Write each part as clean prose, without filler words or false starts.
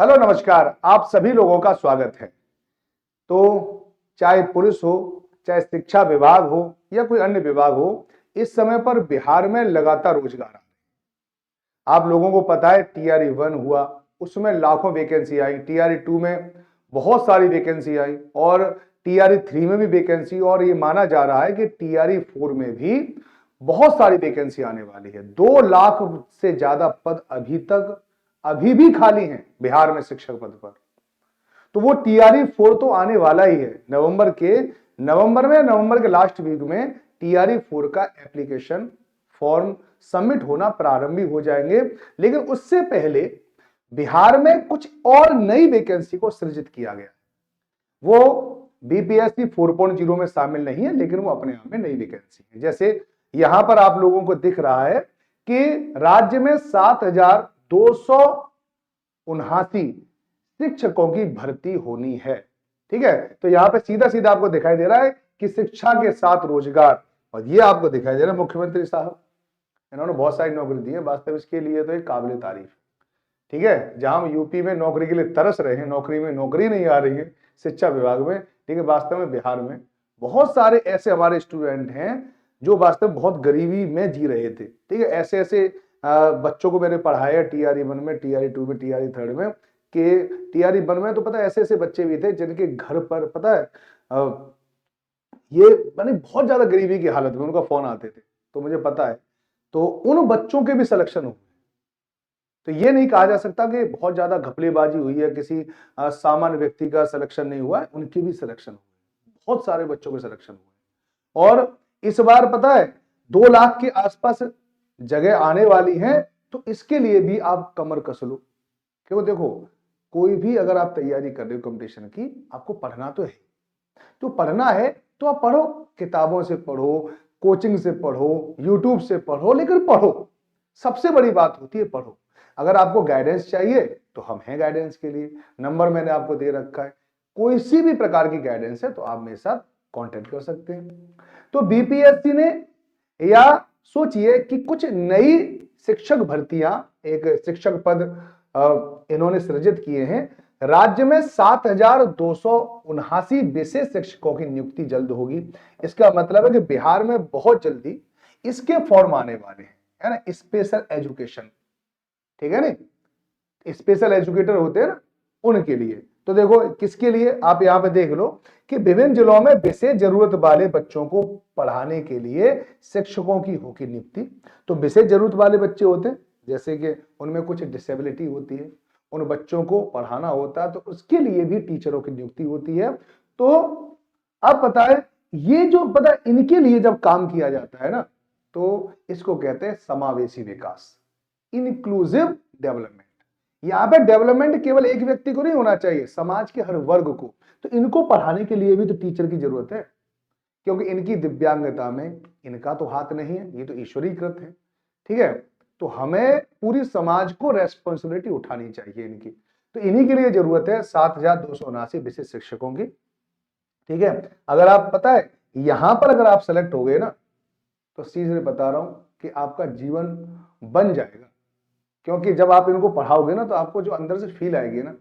Hello नमस्कार, आप सभी लोगों का स्वागत है। तो चाहे पुलिस हो, चाहे शिक्षा विभाग हो या कोई अन्य विभाग हो, इस समय पर बिहार में लगातार रोजगार आ रहे हैं। आप लोगों को पता है टीआरई 1 हुआ, उसमें लाखों वैकेंसी आई, टीआरई 2 में बहुत सारी वैकेंसी आई और टीआरई 3 में भी वैकेंसी, और ये माना जा रहा है कि टीआरई 4 में भी बहुत सारी वैकेंसी आने वाली है। 2 लाख से ज्यादा पद अभी भी खाली हैं बिहार में शिक्षक पद पर। तो वो टीआरई 4 तो आने वाला ही है। नवंबर के लास्ट वीक में टीआरई 4 का एप्लीकेशन फॉर्म सबमिट होना प्रारंभ भी हो जाएंगे। लेकिन उससे पहले बिहार में कुछ और नई वैकेंसी को सृजित किया गया। वो बीपीएससी 4.0 में शामिल नहीं है, लेकिन वो अपने आप में नई वैकेंसी है। जैसे यहां पर आप लोगों को दिख रहा है कि राज्य में 7,279 शिक्षकों की भर्ती होनी है। ठीक है, तो यहां पे सीधा सीधा आपको दिखाई दे रहा है कि शिक्षा के साथ रोजगार, और ये आपको दिखाई दे रहा है मुख्यमंत्री साहब इन्होंने बहुत सारी नौकरी दी है। वास्तव इसके लिए तो एक काबिल तारीफ। ठीक है, जहां हम यूपी में नौकरी के लिए तरस रहे हैं, नौकरी में नौकरी नहीं आ रही है शिक्षा विभाग में, ठीक है, वास्तव में बिहार में बहुत सारे ऐसे हमारे स्टूडेंट हैं जो वास्तव में बहुत गरीबी में जी रहे थे। ठीक है, ऐसे ऐसे बच्चों को मैंने पढ़ाया टीआरई 1 में, टीआरई 2 में, टीआरई 3 में, कि टीआरई 1 में तो पता है ऐसे ऐसे बच्चे भी थे जिनके घर पर पता है ये माने बहुत ज्यादा गरीबी की हालत में उनका फोन आते थे, तो मुझे पता है। तो उन बच्चों के भी सिलेक्शन हुए। तो ये नहीं कहा जा सकता कि बहुत ज्यादा घपलेबाजी हुई है, किसी सामान्य व्यक्ति का सिलेक्शन नहीं हुआ है, उनके भी सिलेक्शन हुए, बहुत सारे बच्चों के सिलेक्शन हुए। और इस बार पता है 2 लाख के आसपास जगह आने वाली है, तो इसके लिए भी आप कमर कस लो। क्यों, देखो कोई भी अगर आप तैयारी कर रहे हो कंपटीशन की, आपको पढ़ना तो है। तो पढ़ना है तो आप पढ़ो, किताबों से पढ़ो, कोचिंग से पढ़ो, यूट्यूब से पढ़ो, लेकिन पढ़ो। सबसे बड़ी बात होती है पढ़ो। अगर आपको गाइडेंस चाहिए तो हम हैं गाइडेंस के लिए, नंबर मैंने आपको दे रखा है। कोई सी भी प्रकार की गाइडेंस है तो आप मेरे साथ कांटेक्ट कर सकते हैं। तो बीपीएससी ने, या सोचिए कि कुछ नई शिक्षक भर्तियां, एक शिक्षक पद इन्होंने सृजित किए हैं। राज्य में 7,279 विशेष शिक्षकों की नियुक्ति जल्द होगी। इसका मतलब है कि बिहार में बहुत जल्दी इसके फॉर्म आने वाले हैं, है ना, स्पेशल एजुकेशन। ठीक है ना, स्पेशल एजुकेटर होते हैं ना, उनके लिए। तो देखो किसके लिए, आप यहां पे देख लो कि विभिन्न जिलों में विशेष जरूरत वाले बच्चों को पढ़ाने के लिए शिक्षकों की होगी नियुक्ति। तो विशेष जरूरत वाले बच्चे होते हैं, जैसे कि उनमें कुछ डिसेबिलिटी होती है, उन बच्चों को पढ़ाना होता है, तो उसके लिए भी टीचरों की नियुक्ति होती है। तो अब पता है, ये जो पता है इनके लिए जब काम किया जाता है ना, तो इसको कहते हैं समावेशी विकास, इंक्लूसिव डेवलपमेंट। यहां पे डेवलपमेंट केवल एक व्यक्ति को नहीं होना चाहिए, समाज के हर वर्ग को। तो इनको पढ़ाने के लिए भी तो टीचर की जरूरत है, क्योंकि इनकी दिव्यांगता में इनका तो हाथ नहीं है, ये तो ईश्वरीकृत है। ठीक है, तो हमें पूरी समाज को रेस्पॉन्सिबिलिटी उठानी चाहिए इनकी। तो इन्हीं के लिए जरूरत है 7,279 विशेष शिक्षकों की। ठीक है, अगर आप पता है यहां पर अगर आप सेलेक्ट हो गए ना, तो सीधे बता रहा हूं कि आपका जीवन बन जाएगा। क्योंकि जब आप इनको पढ़ाओगे ना, तो आपको जो अंदर से फील आएगी ना,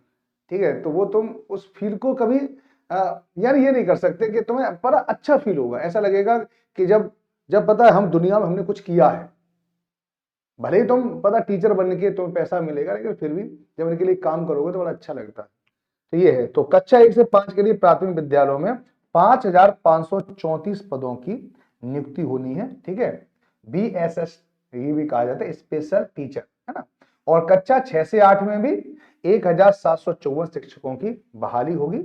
ठीक है, तो वो तुम उस फील को कभी यार ये नहीं कर सकते कि तुम्हें बड़ा अच्छा फील होगा। ऐसा लगेगा कि जब जब पता है हम दुनिया में हमने कुछ किया है। भले ही तुम पता टीचर बन के तुम्हें पैसा मिलेगा, लेकिन फिर भी जब इनके लिए काम करोगे तो बड़ा अच्छा लगता है। तो ये है, तो कक्षा 1 से 5 के लिए प्राथमिक विद्यालयों में 5,534 पदों की नियुक्ति होनी है। ठीक है, बीएसएस ये भी कहा जाता है, स्पेशल टीचर, है ना। और कक्षा 6 से 8 में भी 1,754 शिक्षकों की बहाली होगी।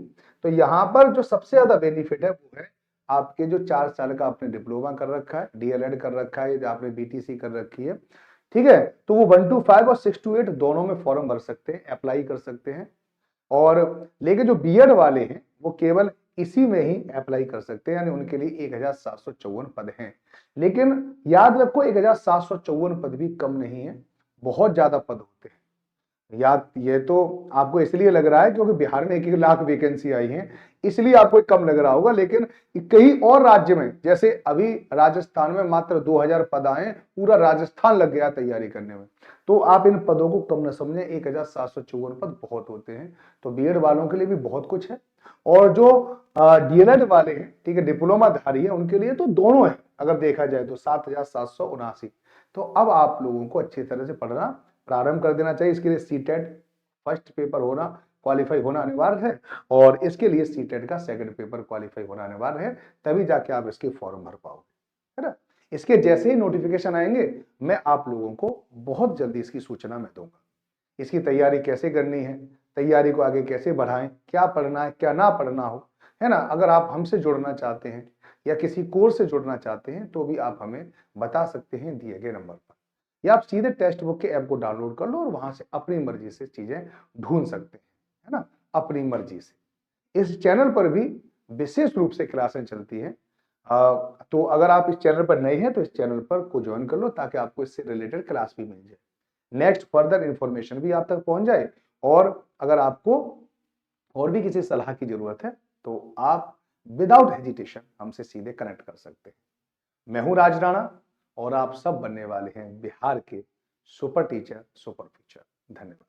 तो यहां पर जो सबसे ज्यादा बेनिफिट है वो है आपके जो 4 साल का आपने डिप्लोमा कर रखा है, डीएलएड कर रखा है, आपने बीटीसी कर रखी है। ठीक है, तो वो 1 to 5 और 6 to 8 दोनों में फॉर्म भर सकते हैं, अप्लाई कर सकते हैं। और लेकिन जो बीएड वाले हैं वो केवल इसी में ही अप्लाई कर सकते हैं, यानी उनके लिए 1,754 पद हैं। लेकिन याद रखो 1,754 पद भी कम नहीं है, बहुत ज्यादा पद होते हैं। या ये तो आपको इसलिए लग रहा है क्योंकि बिहार में 1-1 लाख वैकेंसी आई है, इसलिए आपको कम लग रहा होगा, लेकिन कई और राज्य में, जैसे अभी राजस्थान में मात्र 2000 पद आए, पूरा राजस्थान लग गया तैयारी करने में। तो आप इन पदों को कम न समझें, 1754 पद बहुत होते हैं। तो बीएड वालों के लिए भी बहुत कुछ है, और जो डीएलएड वाले हैं, ठीक है, डिप्लोमा धारी है, उनके लिए तो दोनों है। अगर देखा जाए तो 7779। तो अब आप लोगों को अच्छी तरह से पढ़ना प्रारंभ कर देना चाहिए। इसके लिए सीटेट फर्स्ट पेपर होना, क्वालिफाई होना अनिवार्य है, और इसके लिए सीटेट का सेकंड पेपर क्वालिफाई होना अनिवार्य है, तभी जाके आप इसके फॉर्म भर पाओगे, है ना। इसके जैसे ही नोटिफिकेशन आएंगे, मैं आप लोगों को बहुत जल्दी इसकी सूचना मैं दूंगा। इसकी तैयारी कैसे करनी है, तैयारी को आगे कैसे बढ़ाएं, क्या पढ़ना है, क्या ना पढ़ना हो, है ना। अगर आप हमसे जुड़ना चाहते हैं या किसी कोर्स से जुड़ना चाहते हैं, तो भी आप हमें बता सकते हैं दिए गए नंबर पर, या आप सीधे टेक्स्ट बुक के ऐप को डाउनलोड कर लो और वहां से अपनी मर्जी से चीजें ढूंढ सकते हैं, है ना, अपनी मर्जी से। इस चैनल पर भी विशेष रूप से क्लासें चलती हैं। तो अगर आप इस चैनल पर नए हैं तो इस चैनल पर को ज्वाइन कर लो, ताकि आपको इससे रिलेटेड क्लास भी मिल जाए, नेक्स्ट फर्दर इंफॉर्मेशन भी आप तक पहुंच जाए। और अगर आपको और भी किसी सलाह की जरूरत है तो आप विदाउट हेजिटेशन हमसे सीधे कनेक्ट कर सकते हैं। मैं हूं राज राणा, और आप सब बनने वाले हैं बिहार के सुपर टीचर, सुपर फ्यूचर। धन्यवाद।